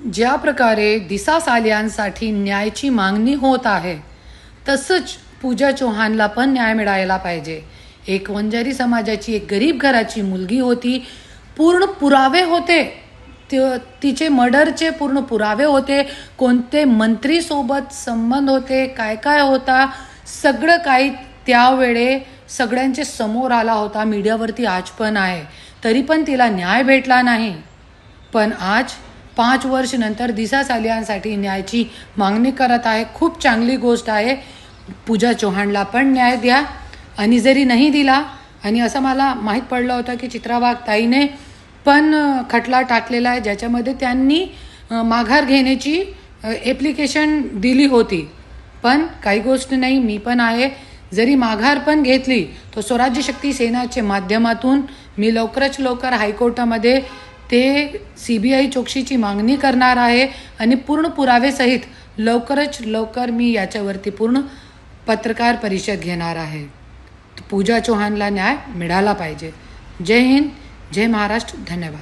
ज्या प्रकारे दिसा सालियांसाठी न्यायाची मागणी होत आहे तसंच पूजा चौहानला पण न्याय मिळायला पाहिजे. एक वंजारी समाजाची एक गरीब घराची मुलगी होती. पूर्ण पुरावे होते. तिचे मर्डरचे पूर्ण पुरावे होते. कोणते मंत्रीसोबत संबंध होते, काय काय होता, सगळं काही त्यावेळे सगळ्यांचे समोर आला होता. मीडियावरती आज पण आहे. तरी पण तिला न्याय भेटला नाही. पण आज 5 वर्ष नंतर दिसा सालियांसाठी न्यायाची मागणी करत आहे. खूप चांगली गोष्ट आहे. पूजा चौहानला पण न्याय द्या. आणि जरी नाही दिला, आणि असं मला माहीत पडलं होतं की चित्रा वाघ ताईने पण खटला टाकलेला आहे, ज्याच्यामध्ये त्यांनी माघार घेण्याची ॲप्लिकेशन दिली होती. पण काही गोष्ट नाही, मी पण आहे. जरी माघार पण घेतली तर स्वराज्य शक्ती सेनाच्या माध्यमातून मी लवकरच लवकर हायकोर्टामध्ये ते CBI चौकशीची मागणी करणार आहे. आणि पूर्ण पुरावेसहित लवकरच लवकर मी याच्यावरती पूर्ण पत्रकार परिषद घेणार आहे. पूजा चौहानला न्याय मिळाला पाहिजे. जय हिंद, जय महाराष्ट्र. धन्यवाद.